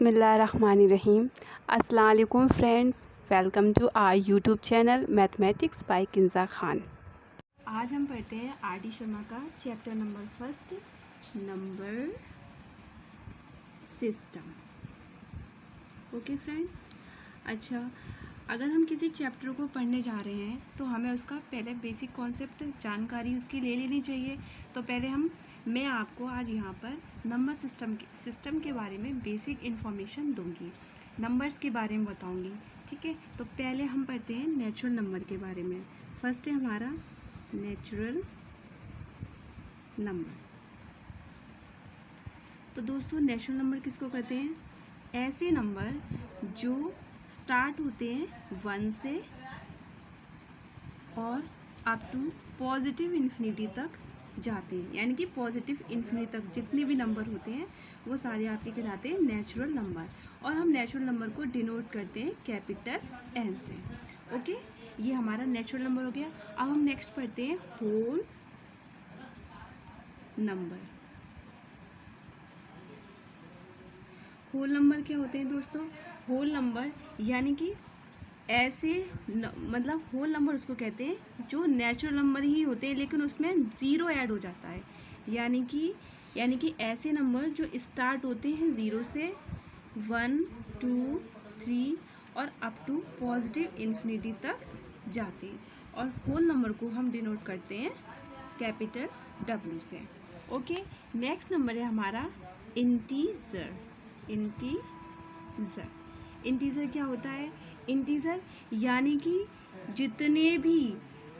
बिस्मिल्लाहिर्रहमानिर्रहीम। अस्सलाम वालेकुम friends, welcome to our YouTube channel mathematics by Kinza Khan. आज हम पढ़ते हैं आर डी शर्मा का chapter number first, number system. Okay friends, अच्छा, अगर हम किसी चैप्टर को पढ़ने जा रहे हैं तो हमें उसका पहले बेसिक कॉन्सेप्ट जानकारी उसकी ले लेनी चाहिए। तो पहले मैं आपको आज यहाँ पर नंबर सिस्टम के बारे में बेसिक इन्फॉर्मेशन दूंगी, नंबर्स के बारे में बताऊंगी। ठीक है, तो पहले हम पढ़ते हैं नेचुरल नंबर के बारे में। फर्स्ट है हमारा नेचुरल नंबर। तो दोस्तों, नेचुरल नंबर किसको कहते हैं? ऐसे नंबर जो स्टार्ट होते हैं 1 से और अप टू पॉजिटिव इन्फिनिटी तक जाते हैं, यानी कि पॉजिटिव इन्फिनिटी तक जितने भी नंबर होते हैं वो सारे आपके कहलाते हैं नेचुरल नंबर। और हम नेचुरल नंबर को डिनोट करते हैं कैपिटल एन से। ओके, ये हमारा नेचुरल नंबर हो गया। अब हम नेक्स्ट पढ़ते हैं होल नंबर। होल नंबर क्या होते हैं दोस्तों? होल नंबर यानी कि ऐसे मतलब होल नंबर उसको कहते हैं जो नेचुरल नंबर ही होते हैं लेकिन उसमें ज़ीरो ऐड हो जाता है। यानी कि ऐसे नंबर जो स्टार्ट होते हैं 0 से 1, 2, 3 और अप टू पॉजिटिव इन्फिनिटी तक जाते हैं। और होल नंबर को हम डिनोट करते हैं कैपिटल W से। ओके, नेक्स्ट नंबर है हमारा इंटीजर। इंटीजर क्या होता है? इंटीजर यानी कि जितने भी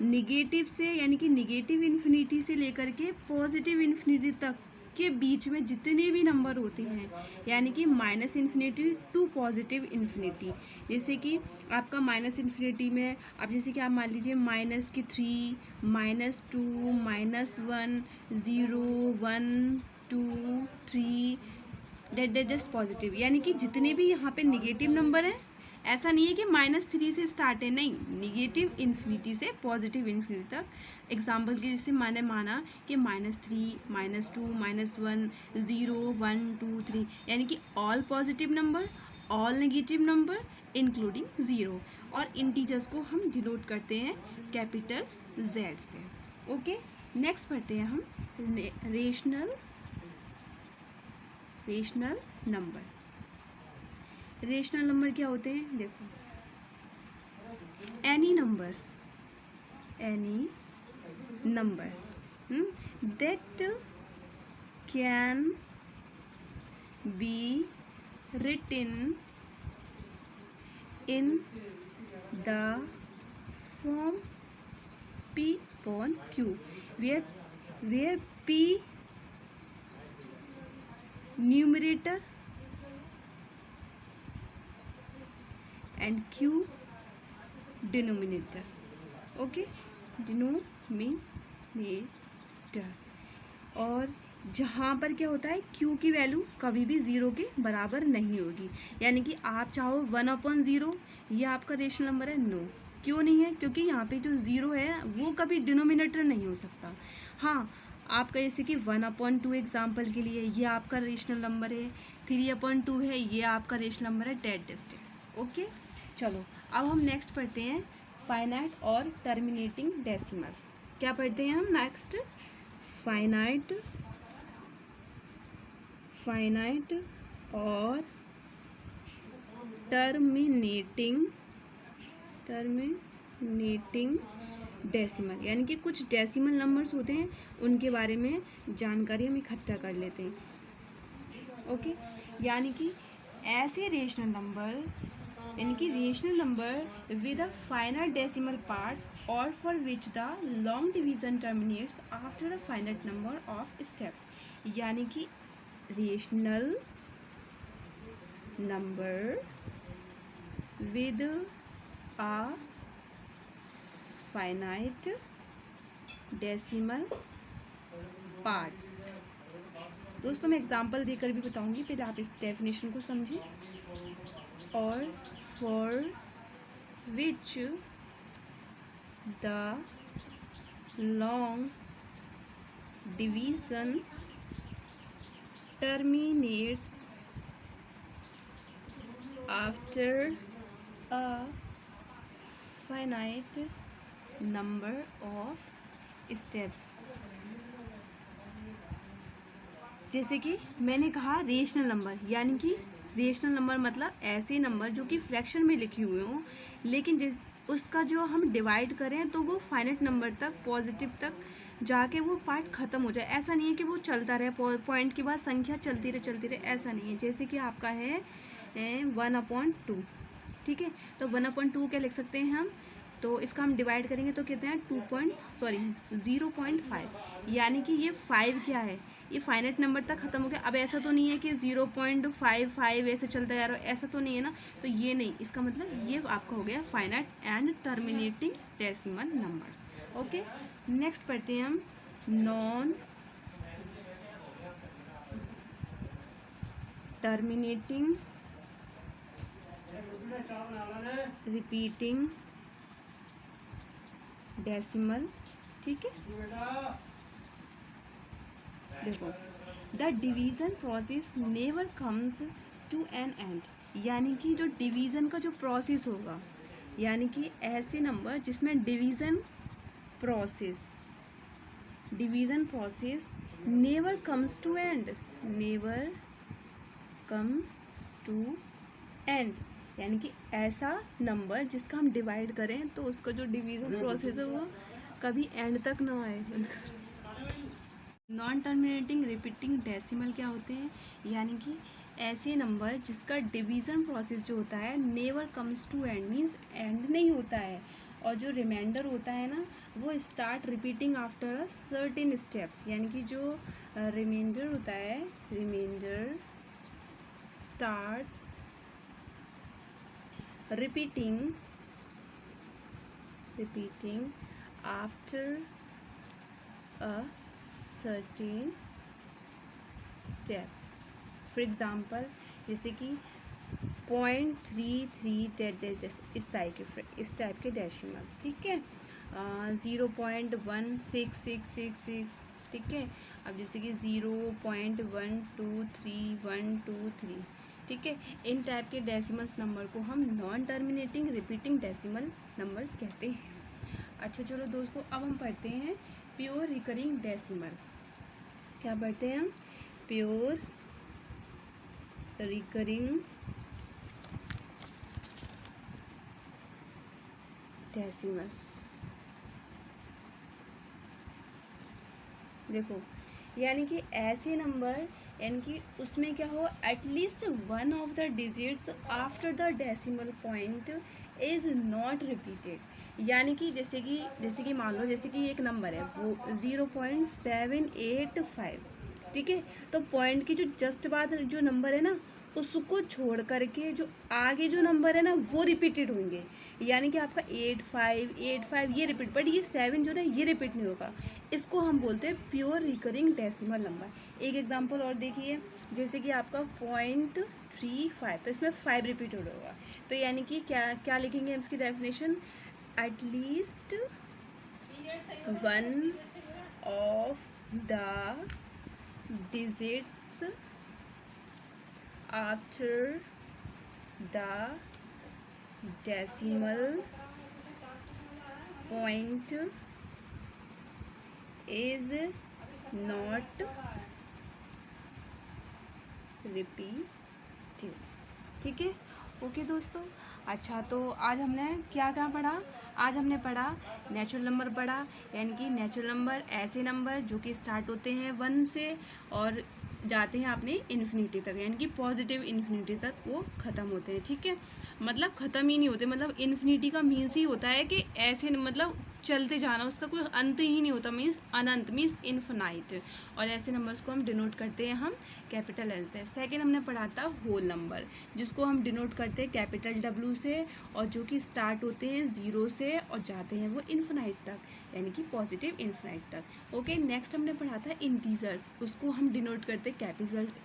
निगेटिव से, यानी कि निगेटिव इन्फिनिटी से लेकर के पॉजिटिव इन्फिनिटी तक के बीच में जितने भी नंबर होते हैं, यानी कि minus infinity to positive infinity. जैसे कि आपका माइनस इन्फिनिटी में अब जैसे कि आप मान लीजिए -3, -2, -1, 0, 1, 2, 3 डेट जस्ट पॉजिटिव, यानी कि जितने भी यहाँ पे निगेटिव नंबर हैं, ऐसा नहीं है कि -3 से स्टार्ट है, नहीं, निगेटिव इन्फिनिटी से पॉजिटिव इन्फिनिटी तक। एग्जाम्पल के जैसे मैंने माना कि -3, -2, -1, 0, 1, 2, 3, यानी कि all positive number, all negative number including 0। और इंटीजर्स को हम डिनोट करते हैं कैपिटल Z से। ओके, नेक्स्ट पढ़ते हैं हम रेशनल नंबर। रेशनल नंबर क्या होते हैं? देखो, any number that can be written in the form P upon Q, where P numerator and Q denominator. Okay, denominator. और जहाँ पर क्या होता है, Q की वैल्यू कभी भी 0 के बराबर नहीं होगी। यानी कि आप चाहो 1/0 ये आपका रेशनल नंबर है, नो, क्यों नहीं है? क्योंकि यहाँ पे जो 0 है वो कभी डिनोमिनेटर नहीं हो सकता। हाँ, आपका जैसे कि 1/2 एग्जाम्पल के लिए ये आपका रेशनल नंबर है, 3/2 है ये आपका रेशनल नंबर है, डेट डिस्टेंस। ओके, चलो अब हम नेक्स्ट पढ़ते हैं फाइनाइट और टर्मिनेटिंग डेसिमल्स। क्या पढ़ते हैं हम नेक्स्ट? फाइनाइट और टर्मिनेटिंग डेसिमल, यानी कि कुछ डेसिमल नंबर्स होते हैं उनके बारे में जानकारी हम इकट्ठा कर लेते हैं। ओके, यानी कि ऐसे रेशनल नंबर, यानी कि rational number with a finite decimal part और for which the long division terminates after a finite number of steps. यानी कि rational number with a finite decimal part. दोस्तों, मैं एग्जांपल देकर भी बताऊंगी, पहले आप इस डेफिनेशन को समझिए। और for which the long division terminates after a finite number of steps. जैसे कि मैंने कहा रेशनल नंबर, यानी कि रेशनल नंबर मतलब ऐसे नंबर जो कि फ्रैक्शन में लिखे हुए हों, लेकिन जिस उसका जो हम डिवाइड करें तो वो फाइनाइट नंबर तक, पॉजिटिव तक जाके वो पार्ट ख़त्म हो जाए। ऐसा नहीं है कि वो चलता रहे, पॉइंट के बाद संख्या चलती रहे, ऐसा नहीं है। जैसे कि आपका है 1/2, ठीक है, तो 1/2 क्या लिख सकते हैं हम, तो इसका हम डिवाइड करेंगे तो कितने हैं 0.5, यानी कि ये 5 क्या है, ये फाइनाइट नंबर तक ख़त्म हो गया। अब ऐसा तो नहीं है कि 0.55 ऐसे चलता जा रहा है, ऐसा तो नहीं है ना, तो ये नहीं, इसका मतलब ये आपका हो गया finite and terminating decimal numbers. Okay, next पढ़ते हैं हम नॉन टर्मिनेटिंग रिपीटिंग डेसिमल। ठीक है, देखो, the division process never comes to an end, यानी कि जो डिवीज़न का जो प्रोसेस होगा, यानी कि ऐसे नंबर जिसमें division process never comes to end, never comes to end, यानी कि ऐसा नंबर जिसका हम डिवाइड करें तो उसका जो डिवीज़न प्रोसेस है वो कभी एंड तक ना आए। नॉन टर्मिनेटिंग रिपीटिंग डेसिमल क्या होते हैं, यानी कि ऐसे नंबर जिसका डिवीज़न प्रोसेस जो होता है never comes to end, means end नहीं होता है, और जो रिमाइंडर होता है ना वो start repeating after a certain steps, यानी कि जो रिमाइंडर होता है, remainder starts repeating after a certain step। For example जैसे कि 0.33 इस टाइप के डेसिमल, ठीक है, 0.16666, ठीक है। अब जैसे कि 0.123123, ठीक है, इन टाइप के डेसिमल्स नंबर को हम non terminating repeating decimal numbers कहते हैं। अच्छा चलो दोस्तों, अब हम पढ़ते हैं प्योर रिकरिंग डेसिमल। क्या पढ़ते हैं हम, प्योर रिकरिंग डेसिमल। देखो, यानी कि ऐसे नंबर, यानी कि उसमें क्या हो, at least one of the digits after the decimal point is not repeated, यानी कि जैसे कि मान लो जैसे कि एक नंबर है वो 0.785, ठीक है, तो पॉइंट की जो जस्ट बाद जो नंबर है ना उसको छोड़ करके जो आगे जो नंबर है ना वो रिपीटेड होंगे, यानी कि आपका 85 ये रिपीट, बट ये 7 जो है ये रिपीट नहीं होगा, इसको हम बोलते हैं प्योर रिकरिंग डेसिमल नंबर। एक एग्जांपल और देखिए, जैसे कि आपका 0.35, तो इसमें 5 रिपीटेड होगा, तो यानी कि क्या लिखेंगे हम इसकी definition, at least one of the digits after the decimal point is not repeated। ठीक है, ओके दोस्तों। अच्छा, तो आज हमने क्या पढ़ा, आज हमने पढ़ा नेचुरल नंबर पढ़ा, यानी कि नेचुरल नंबर ऐसे नंबर जो कि स्टार्ट होते हैं 1 से और जाते हैं अपने इन्फिनिटी तक, यानी कि पॉजिटिव इन्फिनिटी तक वो ख़त्म होते हैं, ठीक है, मतलब ख़त्म ही नहीं होते, मतलब इन्फिनिटी का मीन्स ही होता है कि ऐसे मतलब चलते जाना, उसका कोई अंत ही नहीं होता, मीन्स अनंत, मीन्स इन्फिनाइट, और ऐसे नंबर्स को हम डिनोट करते हैं हम कैपिटल एन से। सेकेंड हमने पढ़ा था होल नंबर, जिसको हम डिनोट करते हैं कैपिटल डब्ल्यू से, और जो कि स्टार्ट होते हैं 0 से और जाते हैं वो इन्फिनाइट तक, यानी कि पॉजिटिव इन्फिनाइट तक। ओके, नेक्स्ट हमने पढ़ा था इंटीजर्स, उसको हम डिनोट करते हैं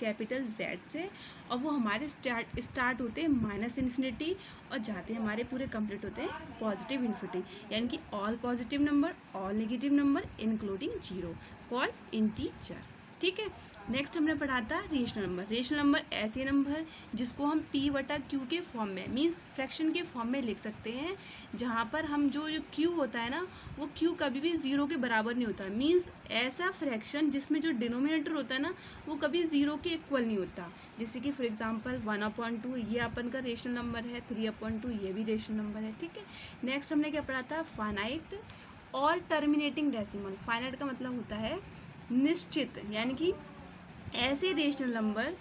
कैपिटल जेड से, और वो हमारे स्टार्ट होते हैं -इन्फिनिटी और जाते हैं हमारे पूरे कंप्लीट होते हैं पॉजिटिव इन्फिनिटी, यानी कि all positive number, all negative number including 0, called integer. ठीक है। नेक्स्ट हमने पढ़ा था रेशनल नंबर। रेशनल नंबर ऐसे नंबर जिसको हम p/q के फॉर्म में मीन्स फ्रैक्शन के फॉर्म में लिख सकते हैं, जहाँ पर हम जो q होता है ना, वो q कभी भी 0 के बराबर नहीं होता। मीन्स ऐसा फ्रैक्शन जिसमें जो डिनोमिनेटर होता है ना, वो कभी 0 के इक्वल नहीं होता। जैसे कि फॉर एग्जांपल 1/2 ये अपन का रेशनल नंबर है, 3/2 ये भी रेशनल नंबर है, ठीक है। नेक्स्ट हमने क्या पढ़ा था, फाइनाइट और टर्मिनेटिंग डेसिमल। फाइनाइट का मतलब होता है निश्चित, यानी कि ऐसे रेशनल नंबर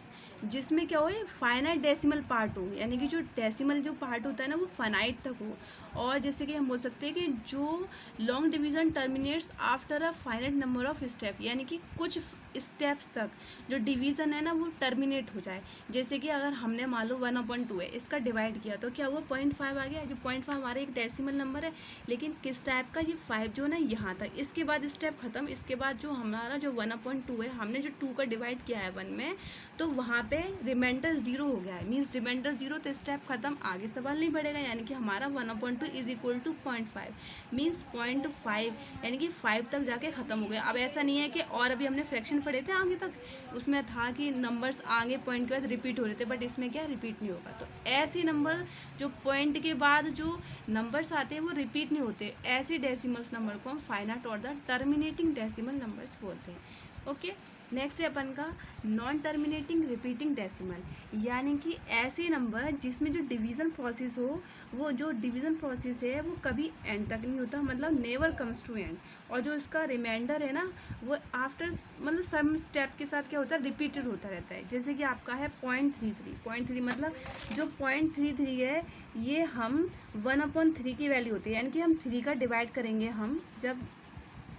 जिसमें क्या हो, फाइनाइट डेसिमल पार्ट हो, यानी कि जो डेसिमल जो पार्ट होता है ना वो फाइनाइट तक हो। और जैसे कि हम बोल सकते हैं कि जो long division terminates after a finite number of step, यानी कि कुछ स्टेप्स तक जो डिवीज़न है ना वो टर्मिनेट हो जाए। जैसे कि अगर हमने मान लो 1/2 है, इसका डिवाइड किया तो क्या हुआ 0.5 आ गया। जो 0.5 हमारा एक डेसिमल नंबर है, लेकिन किस टाइप का, ये 5 जो है ना यहाँ तक, इसके बाद स्टेप खत्म। इसके बाद जो हमारा जो 1/2 है, हमने जो 2 का डिवाइड किया है 1 में, तो वहाँ पे रिमाइंडर 0 हो गया है। मीन्स रिमाइंडर 0 तो स्टेप खत्म, आगे सवाल नहीं बढ़ेगा, यानी कि हमारा 1/2 इज इक्वल टू 0.5। मीन्स 0.5 यानी कि 5 तक जाके ख़त्म हो गया। अब ऐसा नहीं है कि, और अभी हमने फ्रैक्शन पढ़े थे आगे तक, उसमें था कि नंबर्स आगे पॉइंट के बाद रिपीट हो रहे थे, बट इसमें क्या रिपीट नहीं होगा। तो ऐसे नंबर जो पॉइंट के बाद जो नंबर्स आते हैं वो रिपीट नहीं होते, ऐसे डेसिमल्स नंबर को हम फाइनाइट और द टर्मिनेटिंग डेसिमल नंबर्स बोलते हैं। ओके। नेक्स्ट है अपन का नॉन टर्मिनेटिंग रिपीटिंग डेसिमल, यानी कि ऐसे नंबर जिसमें जो डिवीज़न प्रोसेस हो, वो जो डिवीज़न प्रोसेस है वो कभी एंड तक नहीं होता, मतलब नेवर कम्स टू एंड। और जो इसका रिमाइंडर है ना, वो आफ्टर मतलब सम स्टेप के साथ क्या होता है, रिपीटेड होता रहता है। जैसे कि आपका है 0.33 मतलब जो 0.33 है, ये हम 1/3 की वैल्यू होती है, यानी कि हम 3 का डिवाइड करेंगे हम जब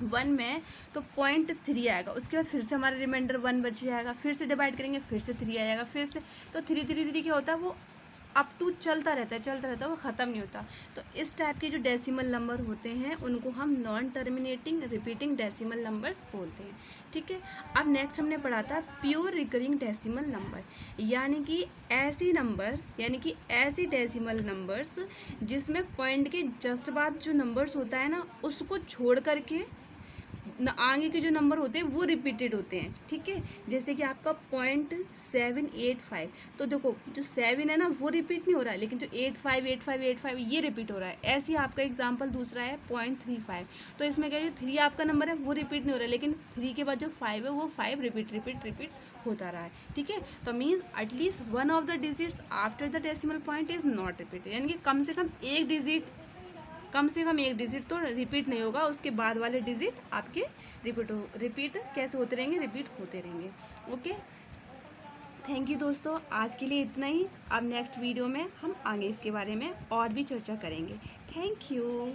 1 में, तो 0.3 आएगा। उसके बाद फिर से हमारा रिमाइंडर 1 बच जाएगा, फिर से डिवाइड करेंगे, फिर से 3 आ जाएगा, फिर से, तो 3 क्या होता है, वो अप टू चलता रहता है, वो ख़त्म नहीं होता। तो इस टाइप के जो डेसिमल नंबर होते हैं उनको हम non terminating repeating decimal numbers बोलते हैं, ठीक है। अब नेक्स्ट हमने पढ़ा था प्योर रिकरिंग डेसिमल नंबर, यानी कि ऐसे नंबर, यानी कि ऐसे डेसिमल नंबर्स जिसमें पॉइंट के जस्ट बाद जो नंबर्स होता है ना, उसको छोड़ करके आगे के जो नंबर होते हैं वो रिपीटेड होते हैं, ठीक है। जैसे कि आपका 0.785, तो देखो जो 7 है ना वो रिपीट नहीं हो रहा है, लेकिन जो 85 ये रिपीट हो रहा है। ऐसे ही आपका एग्जांपल दूसरा है 0.35, तो इसमें क्या है, 3 आपका नंबर है वो रिपीट नहीं हो रहा है, लेकिन 3 के बाद जो 5 है वो 5 रिपीट होता रहा है, ठीक है। तो means at least one of the digits after the decimal point is not repeated, यानी कि कम से कम एक डिजिट तो रिपीट नहीं होगा, उसके बाद वाले डिजिट आपके रिपीट कैसे होते रहेंगे, रिपीट होते रहेंगे। ओके, थैंक यू दोस्तों, आज के लिए इतना ही। अब नेक्स्ट वीडियो में हम आगे इसके बारे में और भी चर्चा करेंगे। Thank you.